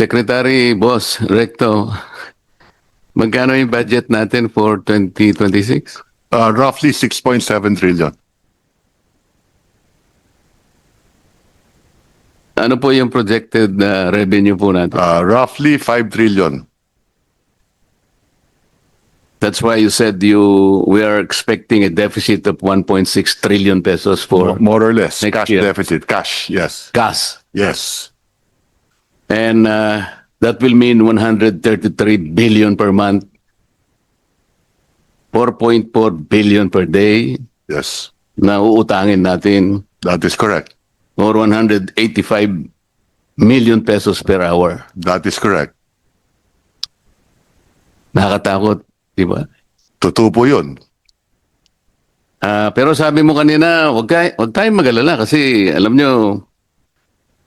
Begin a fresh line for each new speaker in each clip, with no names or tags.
Secretary Boss Recto, magkano yung budget natin for 2026?
Roughly 6.7 trillion.
Ano po yung projected revenue po natin?
Roughly 5 trillion.
That's why you said we are expecting a deficit of 1.6 trillion pesos for
More or less.
next
Cash
year.
deficit. Cash, yes.
gas.
Yes.
And that will mean 133 billion per month, 4.4 billion per day
Yes.
na uutangin natin,
That is correct.
or 185 million pesos per hour.
That is correct.
Nakakatakot, di ba?
Totoo po yun.
Pero sabi mo kanina, wag tayong mag-alala kasi alam nyo,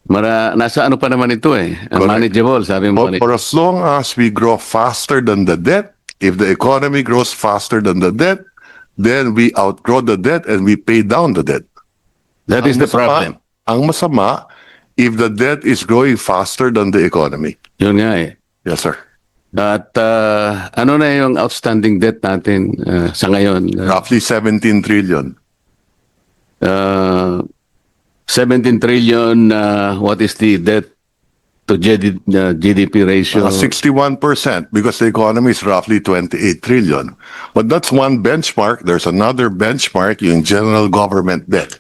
nasa ano pa naman ito eh.
Correct.
Manageable, sabi mo kanina.
For as long as we grow faster than the debt, if the economy grows faster than the debt, then we outgrow the debt and we pay down the debt.
That is the problem.
Ang masama, if the debt is growing faster than the economy.
Yun nga eh.
Yes, sir.
At ano na yung outstanding debt natin sa ngayon?
Roughly 17 trillion.
17 trillion, what is the debt to GDP ratio?
61% because the economy is roughly 28 trillion. But that's one benchmark. There's another benchmark, yung general government debt.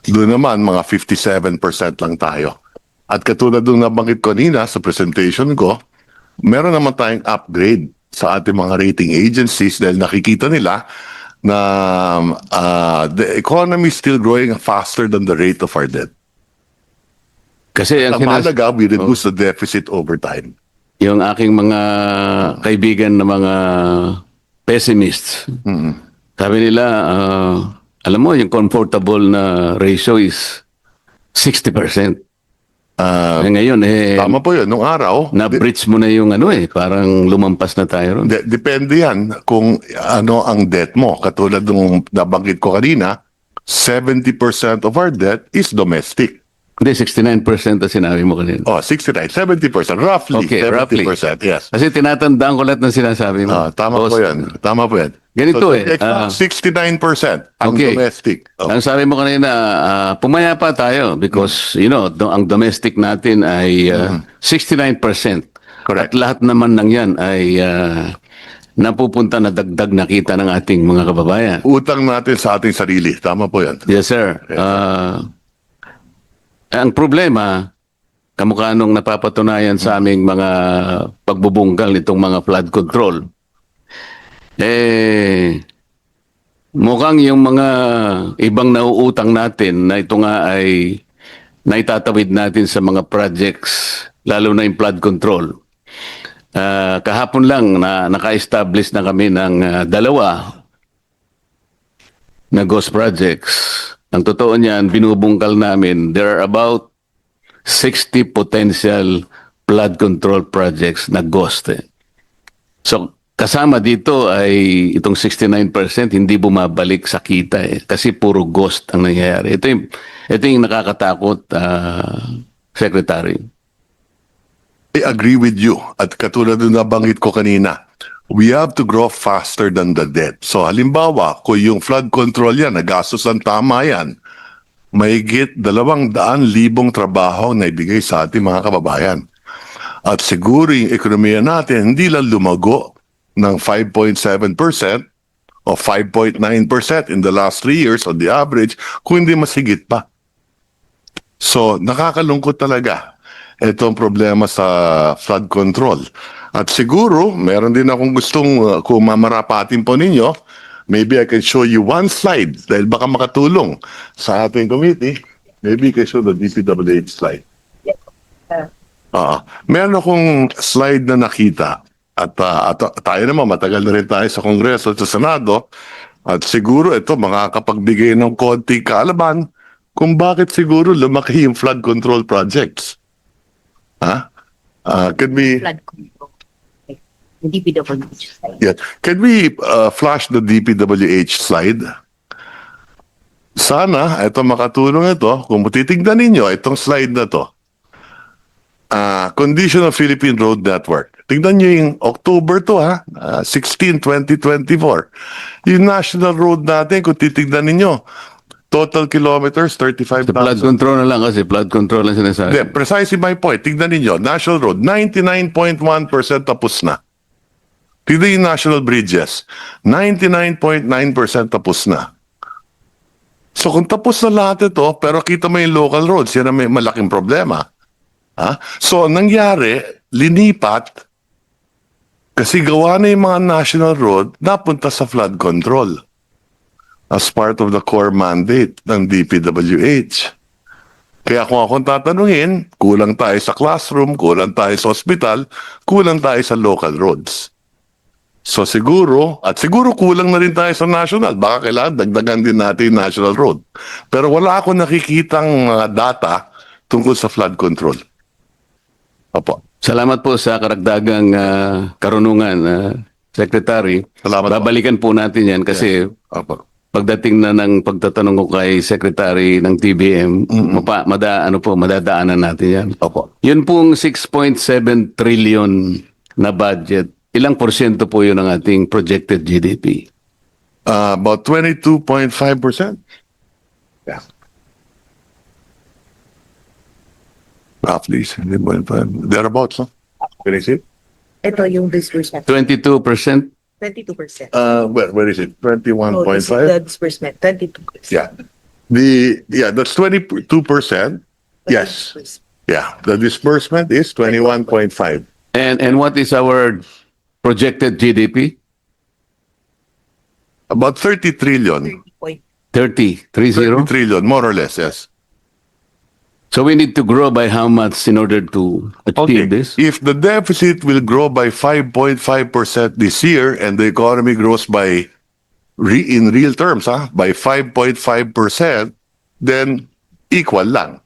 Doon naman, mga 57% lang tayo. At katulad nung nabanggit ko nina sa presentation ko, meron naman tayong upgrade sa ating mga rating agencies dahil nakikita nila na the economy is still growing faster than the rate of our debt.
Kasi
Ang mahalaga, we reduce the deficit over time.
yung aking mga kaibigan na mga pessimists, sabi nila, alam mo, yung comfortable na ratio is 60%. Ngayon,
Tama po yun. Nung araw,
na-breach mo na yung ano parang lumampas na tayo ron.
depende yan kung ano ang debt mo. Katulad nung nabanggit ko kanina, 70% of our debt is domestic.
Hindi, 69% na sinabi mo kanina.
Oh, 69, 70%. Roughly,
Okay,
70%.
roughly.
Yes.
Kasi tinatandaan ko lahat ng sinasabi mo.
Tama po yan. Tama po yan.
Ganito
so,
eh,
69% ang
okay.
domestic. Oh.
Ang sabi mo kanina, pumayapa tayo because, ang domestic natin ay 69%. At
Correct.
lahat naman ng yan ay napupunta na dagdag na kita ng ating mga kababayan.
Utang natin sa ating sarili. Tama po yan.
Yes, sir. Ang problema, kamukha nung napapatunayan sa aming mga pagbubunggal nitong mga flood control, mukhang yung mga ibang nauutang natin na ito nga ay naitatawid natin sa mga projects, lalo na yung flood control. Kahapon lang na naka-establish na kami ng dalawa na ghost projects. Ang totoo niyan, binubungkal namin, there are about 60 potential flood control projects na ghost. So, kasama dito ay itong 69% hindi bumabalik sa kita kasi puro ghost ang nangyayari. Ito yung nakakatakot, Secretary.
I agree with you. At katulad ng nabanggit ko kanina, we have to grow faster than the debt. So halimbawa, kung yung flood control yan, nagastos ang tama yan, mahigit 200,000 trabaho na ibigay sa ating mga kababayan. At siguro yung ekonomiya natin hindi lang lumago ng 5.7% o 5.9% in the last 3 years on the average, kung hindi mas higit pa. So nakakalungkot talaga itong problema sa flood control. At siguro, meron din akong gustong kung mamarapatin po ninyo, maybe I can show you one slide dahil baka makatulong sa ating committee. Maybe I can show the DPWH slide. Meron akong slide na nakita at tayo naman matagal na rin tayo sa Kongreso at sa Senado at siguro ito makakapagbigay ng konting kaalaman kung bakit siguro lumaki yung flood control projects. Can we...
Flood control. The DPWH slide.
Yeah. Can we flash the DPWH slide? Sana, ito makatulong ito. Kung titignan ninyo, itong slide na to. condition of Philippine road network. Tingnan nyo yung October to 16, 2024. Yung national road natin, kung titignan ninyo, total kilometers,
Sa flood
35,000.
control na lang kasi flood control lang sinasabi.
Hindi, precisely my point. Tignan ninyo, national road, 99.1% tapos na. Tignan yung national bridges, 99.9% tapos na. So kung tapos na lahat ito, pero kita mo yung local roads, yan ang may malaking problema. So nangyari, linipat, kasi gawa na yung mga national road, napunta sa flood control as part of the core mandate ng DPWH. Kaya kung akong tatanungin, kulang tayo sa classroom, kulang tayo sa hospital, kulang tayo sa local roads. So siguro, at siguro kulang na rin tayo sa national. Baka kailangan dagdagan din natin yung national road. Pero wala akong nakikitang data tungkol sa flood control. Opo.
Salamat po sa karagdagang karunungan, Secretary.
Salamat po.
Babalikan po natin yan kasi
Opo.
pagdating na ng pagtatanong ko kay Secretary ng TBM, madadaanan natin yan.
Opo.
Yun pong 6.7 trillion na budget, ilang porsyento po yun ng ating projected GDP?
About 22.5%. Yeah. Roughly, 7.5. Thereabouts, no? Where is it?
Ito yung disbursement.
22%?
22%.
Where is it?
Oh, this is
21.5?
the disbursement, 22%.
Yeah. That's 22%. Yes. Yeah. The disbursement is 21.5.
And what is our projected GDP?
About 30 trillion.
30
30 trillion, more or less, yes.
So we need to grow by how much in order to achieve this?
If the deficit will grow by 5.5% this year and the economy grows by, in real terms, by 5.5%, then equal lang.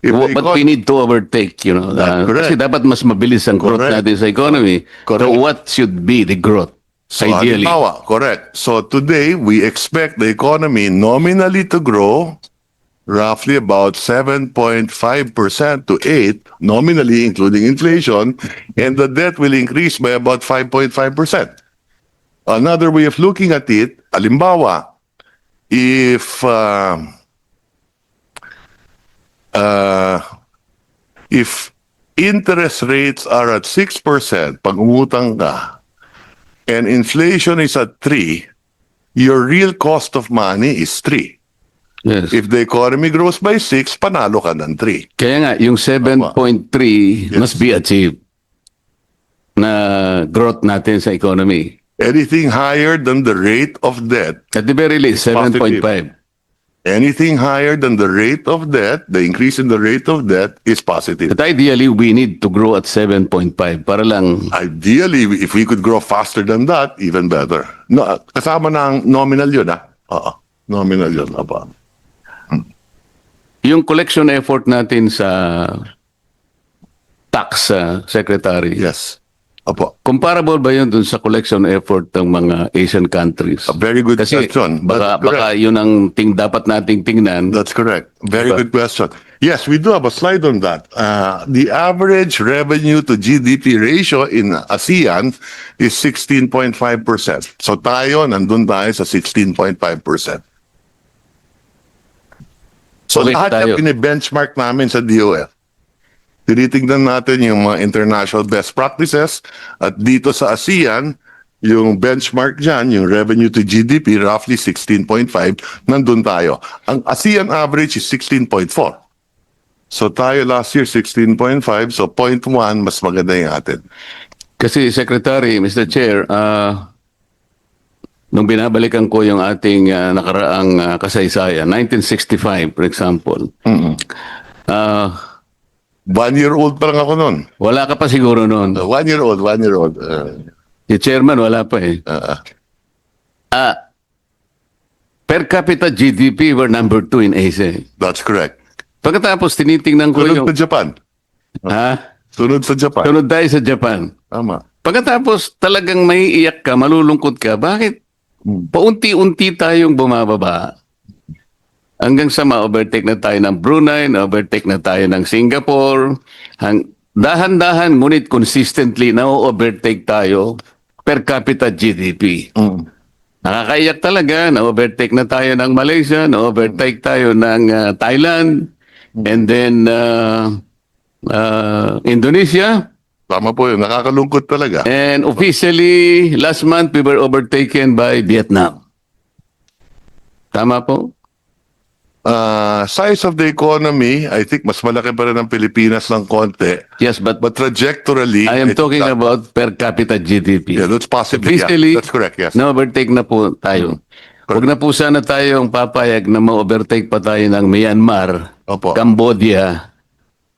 If the
But we need to overtake,
That's correct.
kasi dapat mas mabilis ang growth
Correct.
natin sa economy.
Correct.
So what should be the growth,
So,
ideally?
halimbawa, correct. So today, we expect the economy nominally to grow roughly about 7.5% to 8%, nominally including inflation, and the debt will increase by about 5.5%. Another way of looking at it, halimbawa, if interest rates are at 6%, pag umutang ka, and inflation is at 3%, your real cost of money is 3%.
Yes.
If the economy grows by 6, panalo ka ng 3.
Kaya nga, yung 7.3 must be achieved na growth natin sa economy.
Anything higher than the rate of debt,
At the very least, 7.5.
anything higher than the rate of debt, the increase in the rate of debt is positive.
But ideally, we need to grow at 7.5 para lang.
Ideally, if we could grow faster than that, even better. No, kasama ng nominal yun, Oo, nominal yun, apa.
Yung collection effort natin sa tax, Secretary,
Yes. Opo.
comparable ba yun dun sa collection effort ng mga Asian countries?
A very good
Kasi
question.
baka,
That's
baka yun ang dapat nating tingnan.
That's correct. Very
Diba?
good question. Yes, we do have a slide on that. The average revenue to GDP ratio in ASEAN is 16.5%. So tayo, nandun tayo sa 16.5%. So
Okay,
lahat
tayo.
yung benchmark namin sa DOF. Tinitingnan natin yung mga international best practices at dito sa ASEAN, yung benchmark dyan, yung revenue to GDP, roughly 16.5, nandun tayo. Ang ASEAN average is 16.4. So tayo last year 16.5, so 0.1 mas maganda yung atin.
Kasi Secretary, Mr. Chair, nung binabalikan ko yung ating nakaraang kasaysayan, 1965 for example,
1 year old pa lang ako nun.
wala ka pa siguro noon.
1 year old, 1 year old.
Si Chairman wala pa eh. Per capita GDP, we're number 2 in Asia.
That's correct.
Pagkatapos tinitingnan ko yung...
Sunod sa Japan.
Ha?
Sunod sa Japan.
Sunod tayo sa Japan.
Tama.
Pagkatapos talagang may iyak ka, malulungkot ka, bakit paunti-unti tayong bumababa? Hanggang sa ma-overtake na tayo ng Brunei, na-overtake na tayo ng Singapore, dahan-dahan ngunit consistently na-overtake tayo per capita GDP. Nakakaiyak talaga, na-overtake na tayo ng Malaysia, na-overtake tayo ng Thailand, and then Indonesia.
Tama po yun. Nakakalungkot talaga.
And officially, last month, we were overtaken by Vietnam. Tama po?
Size of the economy, I think mas malaki pa rin ang Pilipinas ng konti.
Yes, but
But trajectorily,
I am
it's
talking
not-
about per capita GDP.
Yeah, that's possibly.
Officially,
Yeah, that's correct, yes.
na-overtake na po tayo. Huwag na po sana tayong papayag na ma-overtake pa tayo ng Myanmar,
Opo.
Cambodia,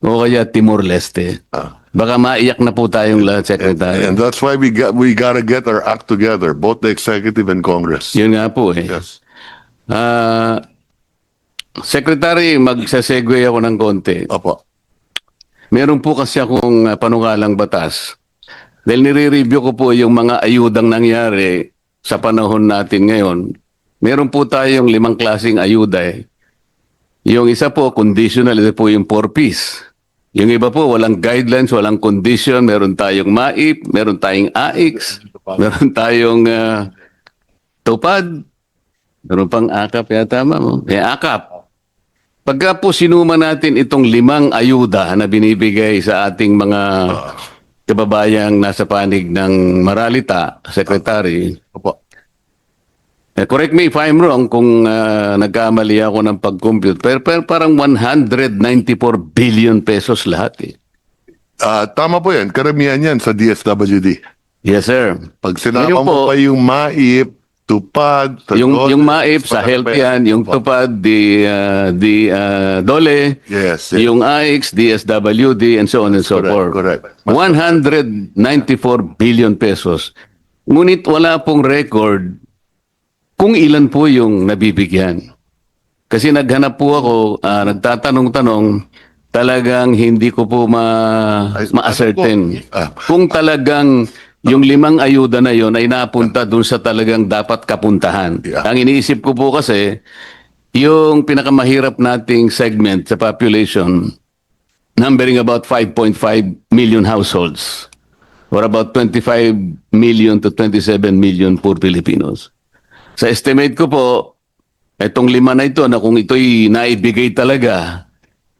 o kaya Timor-Leste. Baka maiyak na po tayong lahat, Secretary.
And that's why we gotta get our act together, both the executive and Congress.
Yun nga po eh.
Yes.
Secretary, magsasegue ako ng konti.
Opo.
Meron po kasi akong panukalang batas. Dahil nire-review ko po yung mga ayudang nangyari sa panahon natin ngayon. Meron po tayong 5 klaseng ayuda eh. Yung isa po, conditional, ito po yung 4Ps. Yung iba po, walang guidelines, walang condition. Meron tayong MAIP, meron tayong AIX, meron tayong TUPAD, meron pang AKAP, yata mo. AKAP. Pagka po sinuma natin itong 5 ayuda na binibigay sa ating mga kababayang nasa panig ng Maralita, Secretary,
Opo.
correct me if I'm wrong kung nagkamali ako ng pag-compute, pero parang 194 billion pesos lahat eh.
Tama po yan. Karamihan yan sa DSWD.
Yes, sir.
Pag sinama
Ngayon
mo
po,
pa yung MAIP, TUPAD,
yung MAIP sa health yan, yung TUPAD, DOLE,
Yes.
yung AIX, DSWD, and so on and so forth.
Correct.
194 billion pesos. Ngunit wala pong record kung ilan po yung nabibigyan. Kasi naghanap po ako, nagtatanong-tanong, talagang hindi ko po ma-ascertain. Kung talagang yung 5 ayuda na yon ay napunta dun sa talagang dapat kapuntahan.
Yeah.
Ang iniisip ko po kasi, yung pinakamahirap nating segment sa population, numbering about 5.5 million households, or about 25 million to 27 million poor Filipinos. Sa estimate ko po, itong 5 na ito, na kung ito'y naibigay talaga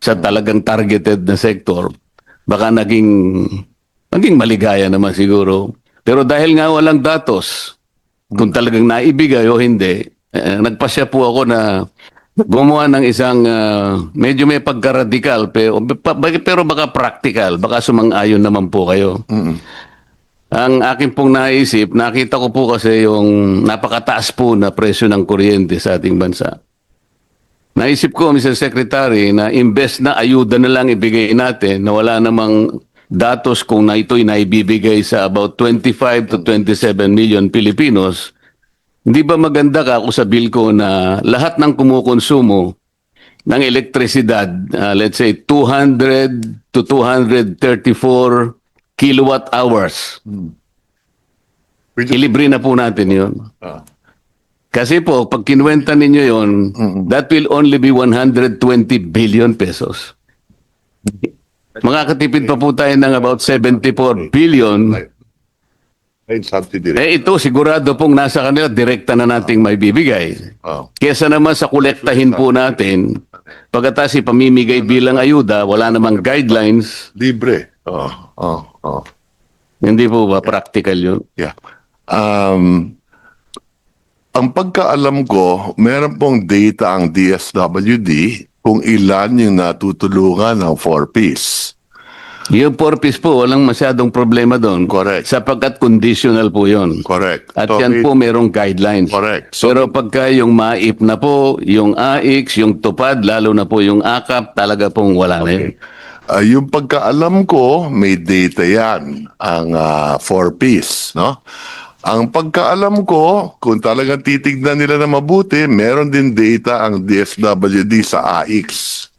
sa talagang targeted na sector, baka naging maligaya naman siguro. Pero dahil nga walang datos, kung talagang naibigay o hindi, nagpasya po ako na gumawa ng isang medyo may pagka-radical, pero baka practical, baka sumang-ayon naman po kayo. Ang akin pong naisip, nakita ko po kasi yung napakataas po na presyo ng kuryente sa ating bansa. Naisip ko, Mr. Secretary, na imbes na ayuda na lang ibigay natin na wala namang datos kung na ito'y naibibigay sa about 25 to 27 million Filipinos, hindi ba maganda ka kung sabihin ko na lahat ng kumukonsumo ng elektrisidad, let's say 200 to 234 kilowatt hours, ilibre na po natin yun. Kasi po, pag kinuwenta ninyo yun, that will only be 120 billion pesos. Makakatipid pa po tayo ng about 74 billion.
Subsidy.
Ito sigurado pong nasa kanila, direkta na nating may bibigay. Kesa naman sa kolektahin po natin, pagkatapos ipamimigay bilang ayuda, wala namang guidelines,
Libre.
hindi po ba practical yun?
Yeah. Ang pagkaalam ko, meron pong data ang DSWD kung ilan yung natutulungan ng 4Ps.
Yung 4Ps po, walang masyadong problema doon.
Correct.
Sapagkat conditional po yun.
Correct.
At
So,
yan po merong guidelines.
Correct. So,
Pero pagka yung MAIP na po, yung AIX, yung TUPAD, lalo na po yung AKAP, talaga pong wala na yun.
yung pagkaalam ko, may data yan, ang 4Ps, no? Ang pagkaalam ko, kung talagang titignan nila na mabuti, meron din data ang DSWD sa AIX.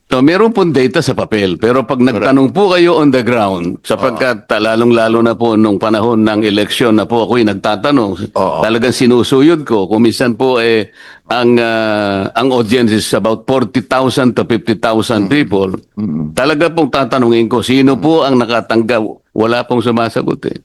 So, meron pong data sa papel. Pero pag nagtanong po kayo on the ground, sapagkat lalong-lalo na po nung panahon ng eleksyon na po ako'y nagtatanong,
Oo.
talagang sinusuyod ko. Kung minsan po ang audience is about 40,000 to 50,000 people, talaga pong tatanungin ko, sino po ang nakatanggap? Wala pong sumasagot eh.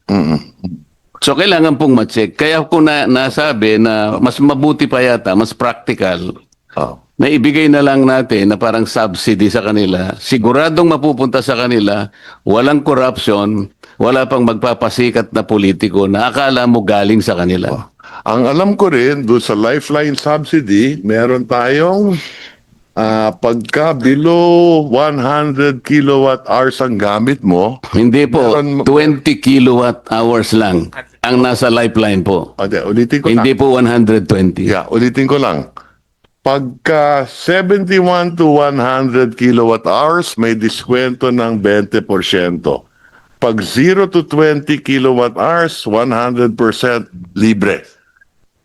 So, kailangan pong ma-check. Kaya ko nasabi na mas mabuti pa yata, mas practical,
Oh.
na ibigay na lang natin na parang subsidy sa kanila, siguradong mapupunta sa kanila, walang corruption, wala pang magpapasikat na politiko na akala mo galing sa kanila.
Ang alam ko rin, doon sa Lifeline subsidy, meron tayong pagka below 100 kilowatt hours ang gamit mo,
Hindi po,
Meron-
20 kilowatt hours lang ang nasa lifeline po.
ulitin ko lang.
Hindi po 120.
Yeah, ulitin ko lang. Pagka 71 to 100 kilowatt hours, may diskwento ng 20%. Pag 0 to 20 kilowatt hours, 100% libre.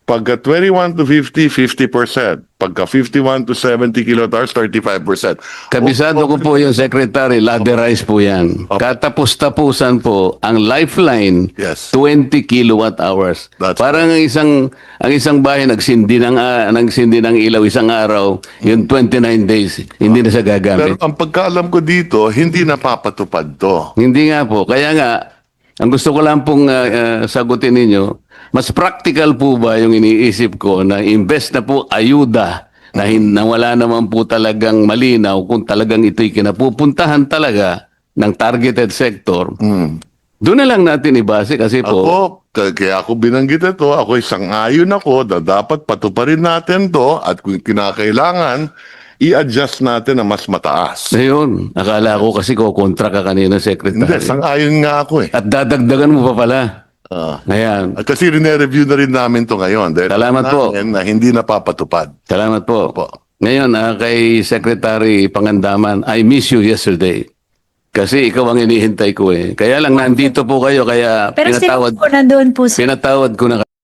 Pagka 21 to 50, 50%. Pagka 51 to 70 kilowatt hours, 35%.
Kabisado ko po yung secretary, laderize po yan. Katapos-tapusan po, ang lifeline,
Yes.
20 kilowatt hours.
That's
Parang ang isang bahay nagsindi ng ilaw isang araw, yung 29 days, hindi na siya
Pero
gagamit.
ang pagkaalam ko dito, hindi napapatupad to.
Hindi nga po. Kaya nga, ang gusto ko lang pong sagutin ninyo, mas practical po ba yung iniisip ko na imbes na po ayuda na wala naman po talagang malinaw kung talagang ito'y kinapupuntahan talaga ng targeted sector, doon na lang natin ibase kasi po,
Ako, kaya ako binanggit ito, ako isang ayon ako na dapat patuparin natin to at kung kinakailangan, i-adjust natin na mas mataas.
ayun, akala ko kasi kontra ka kanina,
Hindi,
Secretary.
sang-ayon nga ako eh.
At dadagdagan mo pa pala. Ayan.
At kasi rine-review na rin namin to ngayon. Dahil
Salamat po.
namin na hindi napapatupad.
Salamat po.
Opo.
Ngayon, kay Secretary Pangandaman, I miss you yesterday. Kasi ikaw ang inihintay ko eh. Kaya lang nandito po kayo, kaya
Pero sila
pinatawad,
po nandun po, sir.
pinatawad ko na